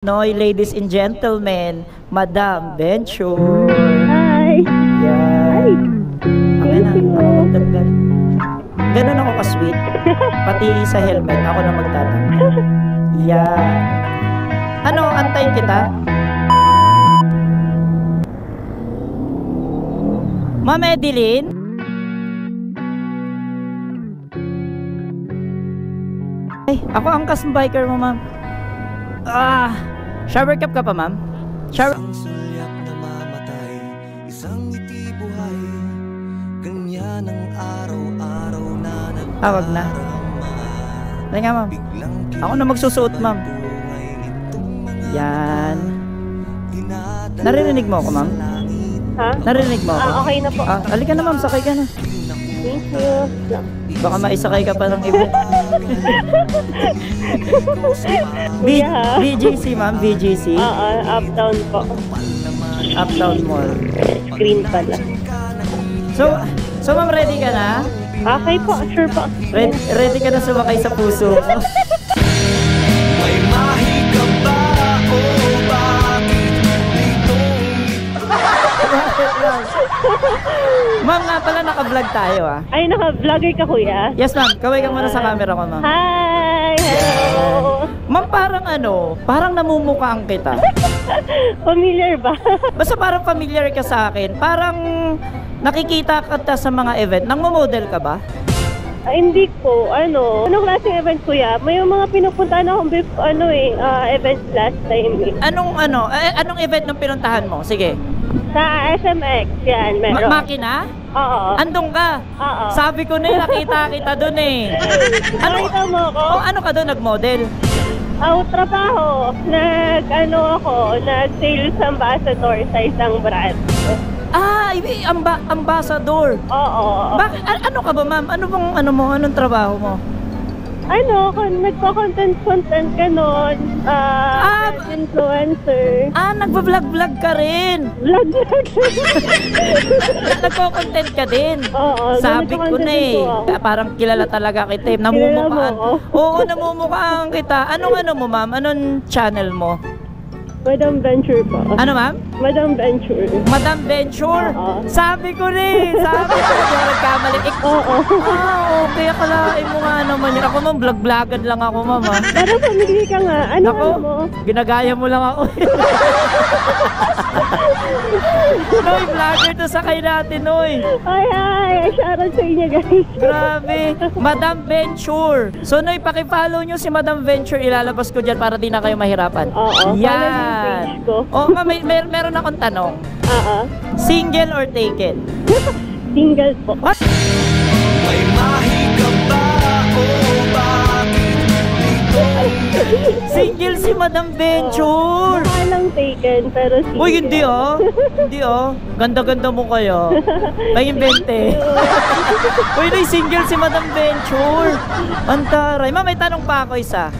Noy, ladies and gentlemen, Madam Venture. Hi! Yan. Thank you. Ganun ako ka-sweet. Pati sa helmet, ako na magtatanggal. Yan. Ano, antayin kita? Ma'am Edeline? Ay, ako ang biker mo, ma'am. Shower cap ka pa, ma'am? Shower... Isang sulyap na mamatay, isang ngiti buhay, ganyan ang araw-araw na Wag na. Dali nga, ma'am. Ako na magsusuot, ma'am. Yan. Naririnig mo ako, ma'am? Ha? Narinig mo ako? Okay na po. Halika na, ma'am. Sakay ka na. Thank you. Baka maisakay ka pa ng iba. BGC, ma'am. BGC. Uptown po. Uptown Mall. Green pala. So ma'am, ready ka na? Okay po, sure po. Ready ka na sumakay sa puso mo? May mahiga ba o bakit dito? Ma'am, nga pala naka-vlog tayo Ay, naka-vlogger ka kuya? Yes, ma'am. Kaway ka muna sa camera ko, ma'am. Hi! Hello! Ma'am, parang namumukhaan kita. Familiar ba? Basta parang familiar ka sa akin. Parang nakikita ka sa mga event. Nang-model ka ba? Hindi po. Anong klaseng event kuya? May mga pinupuntahan akong event last time eh. Anong event nung pinuntahan mo? Sige. Sa SMX, yan, meron. Makina? Oo. Andong ka? Oo. Sabi ko na nakita kita dun eh. Nakita mo ako? Ano ka dun, nag-model? Trabaho. Nag-sales ambassador sa isang brand. Ambassador. Oo. Bakit? Ano ka ba, ma'am? Anong trabaho mo? Nagpa-content ka nun. Influencer. Nagpa-vlog ka rin. Vlog. Nagko-content ka din. Oo. Sabi ko na eh. Parang kilala talaga kita eh. Namumukhaan. Oo, namumukhaan kita. Anong mo, ma'am? Anong channel mo? Madam Venture po. Ano, ma'am? Madam Venture. Madam Venture? Oo. Sabi ko rin. Sabi ko rin. Nagkamali. Oo. Okay. Akalain mo nga naman yun. Ako, ma'am, vlog-vloggan lang ako, ma'am. Pero pamili ka nga. Ano mo? Ginagaya mo lang ako. Noy, vlogger to sakay natin, Noy. Ay, shoutout sa inyo, guys. Grabe. Madam Venture. So, Noy, pakifollow nyo si Madam Venture. Ilalabas ko dyan para di na kayo mahirapan. Oo. Yan. Ma'am, meron akong tanong. Single or taken? Single po. What? May mahiga ba o bakit dito? Single si Madam Venture. Mukha lang taken, pero single. Uy, hindi Ganda-ganda mo kayo. May invente. Uy, Noy, single si Madam Venture. Antaray. Ma'am, may tanong pa ako isa.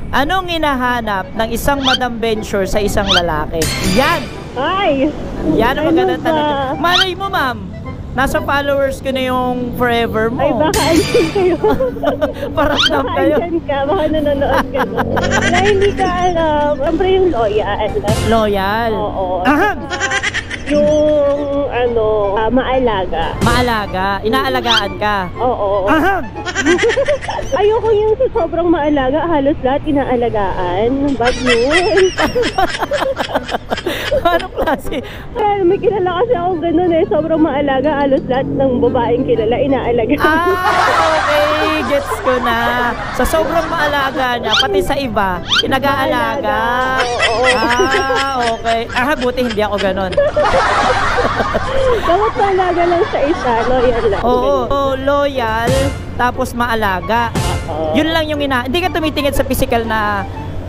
Anong hinahanap ng isang Madam Venture sa isang lalaki? Yan! Ay! Yan ang magandang tanong. Malay mo, ma'am. Nasa followers ko na yung forever mo. Ay, baka andyan kayo. Paramdam kayo. Baka andyan ka, baka nanonood ka. Na hindi ka alam. Siyempre yung loyal. Loyal? Oo. Aha! Yung, maalaga. Maalaga? Inaalagaan ka? Oo. Aha! Ayoko yung sobrang maalaga, halos lahat inaalagaan. Bad yun. Anong klase? May kilala kasi ako ganun eh. Sobrang maalaga, halos lahat ng babaeng kilala inaalagaan. Okay. Gets ko na. Sa sobrang maalaga niya, pati sa iba, pinag-aalaga. Okay. Buti hindi ako ganun. Dapat maalaga lang sa isa, loyal lang. Oo, loyal, tapos maalaga. Yun lang yung hindi ka tumitingin sa physical na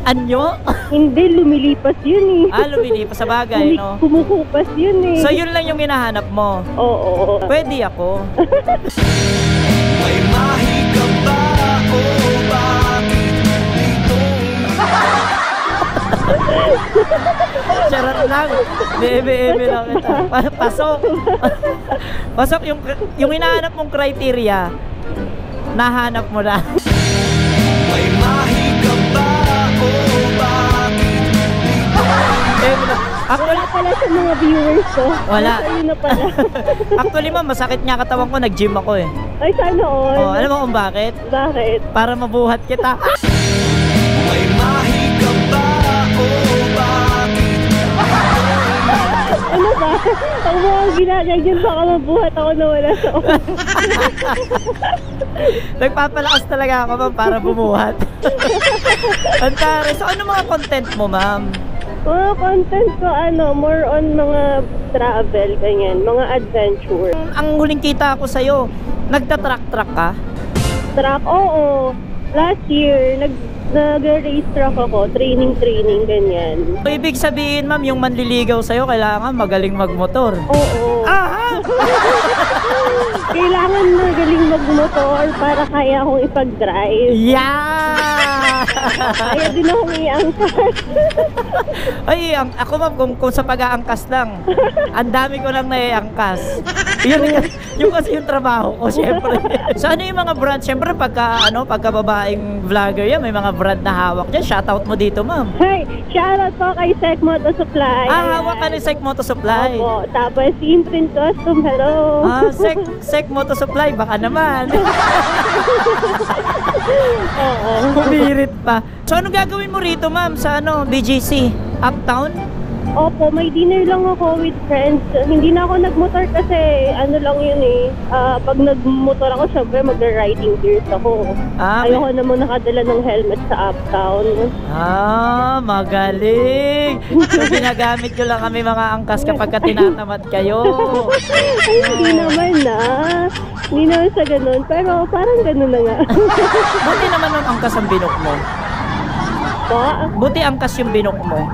anyo? Hindi, lumilipas yun eh. Lumilipas sa bagay, no? Kumukupas yun eh. So yun lang yung hinahanap mo? Oo. Pwede ako. May mahiga ba o bakit dito? Charot lang. Bebe lang kita. Pasok. Pasok yung hinahanap mong criteria. Nahanap mo na. May mahiga ba o bakit Wala pala sa mga viewers ko. Wala. Sa'yo na pala. Actually ma'am, masakit nga katawan ko, nag-gym ako eh. Ay, sana all. Oh, alam mo kung bakit? Bakit? Para mabuhat kita. May mahika ba o bakit? Ano ba? Ang mga ginaganyan, baka mabuhat ako na wala sa oras. Nagpapalakas talaga ako ma'am para bumuhat. Antare, so ano mga content mo ma'am? Mga content ko, more on mga travel, ganyan, mga adventure. Ang huling kita ko sa'yo, nagtatrack-track ka? Track, oo. Last year, nag-race track ako, training, ganyan. So, ibig sabihin ma'am, yung manliligaw sa'yo, kailangan magaling magmotor. Oo. Aha! Kailangan magaling magmotor para kaya akong ipag-drive. Yeah! Kaya din akong iangkas. Ay, ako ma'am, kung sa pag-aangkas lang, ang dami ko lang naiangkas. Yun kasi yung trabaho ko, syempre. So ano yung mga brand? Syempre pagka babaeng vlogger yan, may mga brand na hawak dyan. Shoutout mo dito ma'am. Hi, shoutout po kay Sec Moto Supply. Hawak ka ni Sec Moto Supply. Opo, tapos Imprint Custom, hello. Sec Moto Supply, baka naman. Oo. Humirit pa. So anong gagawin mo rito ma'am sa BGC? Uptown? Opo, may dinner lang ako with friends. Hindi na ako nagmotor kasi lang yun eh. Pag nagmotor ako, syempre mag-riding gears ako. Ayoko naman nakadala ng helmet sa uptown. Magaling! So ginagamit ko lang kami mga angkas kapag tinatamad kayo. Ay, hindi naman na. Hindi naman sa ganun. Pero parang ganun na nga. Buti naman ang angkas ang binok mo. Buti angkas yung binok mo.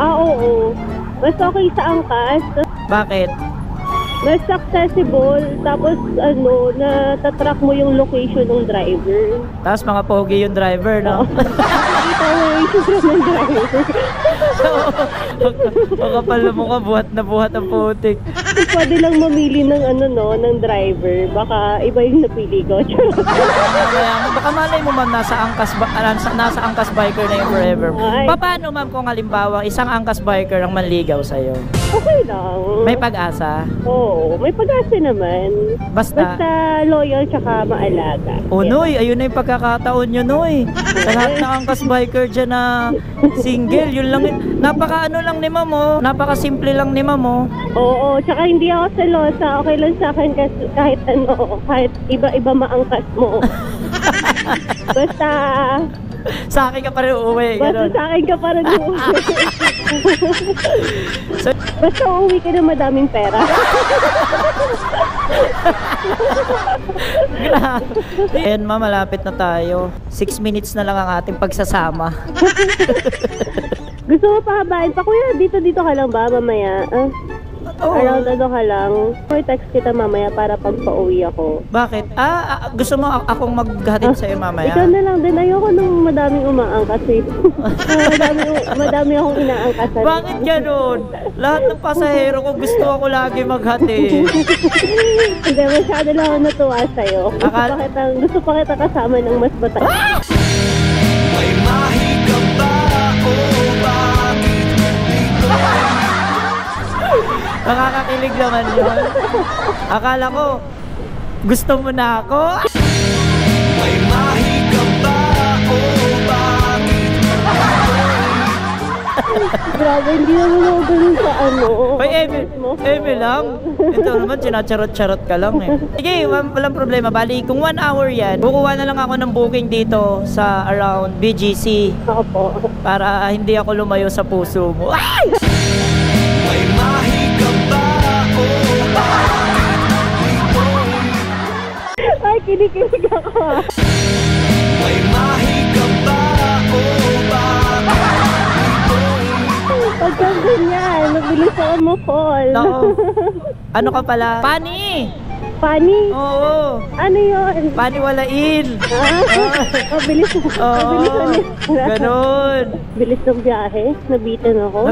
Oo. Mas okay sa angkas. Bakit? Mas accessible. Tapos natatrack mo yung location ng driver. Tapos mga pogi yung driver, no? Nakita mo yung itsura ng driver. Makapal na mukha, buhat na buhat ang putik. Pwede lang mamili ng ng driver. Baka iba yung napili ko. Baka malay mo ma'am, nasa angkas biker na yung forever. Paano ma'am kung halimbawa isang angkas biker ang manligaw sa'yo? Okay lang. May pag-asa? Oo, may pag-asa naman. Basta loyal tsaka maalaga. Noy, ayun na yung pagkakataon nyo, Noy. Sa lahat ng angkas biker dyan na single, yun lang. Napaka lang ni ma'am, oh. Napaka simple lang ni ma'am, oh. Oo, tsaka hindi ako selosa. Okay lang sa akin kahit iba-iba maangkas mo. Basta sa akin ka pa rin uuwi. Basta sa akin ka pa rin uuwi. Basta uuwi ka na madaming pera. Ayan ma'am, malapit na tayo. 6 minutes na lang ang ating pagsasama. Gusto mo pahabain pa? Kuya, dito ka lang ba mamaya? Around ka lang. May text kita mamaya para pagpa-uwi ako. Bakit? Gusto mo akong maghatid sa'yo mamaya? Ikaw na lang din. Ayoko nung madaming umaangkas eh. madami akong inaangkasan. Bakit ganun? Lahat ng pasahero ko gusto ako lagi maghatid. Hindi, masyado lang ako natuwa sa'yo. Gusto pa kita kasama ng mas bata. May mahika ba o bakit dito? Nakakakilig naman yun. Akala ko, gusto mo na ako? May mahika ba o bakit? Grabe, hindi naman ako ganun sa Hoy, Eme lang. Ito naman, sinacharot-charot ka lang eh. Sige, walang problema. Bali, kung 1 hour yan, kukuha na lang ako ng booking dito sa around BGC. Opo. Para hindi ako lumayo sa puso mo. Ay! May mahika ba o bakit dito? Ay, kinikilig ako. May mahika ba o bakit dito? Pagkang ganyan, mabilis ako mo-call. Ano ka pala? Pani! Pani? Oo. Ano yun? Paniwalain. Mabilis. Oo. Ganon. Bilis ng biyahe. Nabitin ako.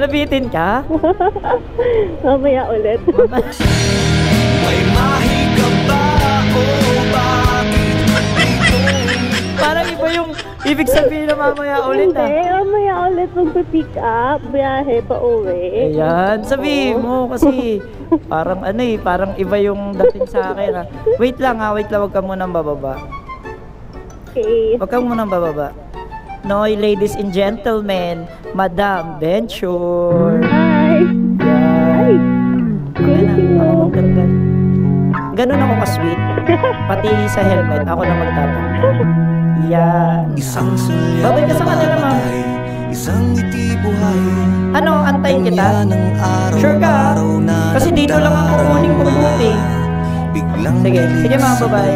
Nabitin ka? Mamaya ulit. May mahika ba o bakit dito? Parang iba yung ibig sabihin na mamaya ulit Hindi, mamaya ulit magpipick up, biyahe pa uwi. Ayan, sabihin mo kasi parang parang iba yung dating sa akin Wait lang, wag ka munang bababa. Okay. Wag ka munang bababa. Noy, ladies and gentlemen, Madam Venture. Hi! Yan. Thank you. Ganun ako ka-sweet. Pati sa helmet, ako na magtapon. Yan. Isang sulyap Babay ka sa kanila, ma'am. mamatay, isang ngiti buhay. Ano, antayin kita? Ganyan ang araw, Sure ka? araw na Kasi dito lang ako kuning bumbuti. Biglang Sige, ma'am, bye-bye. sabay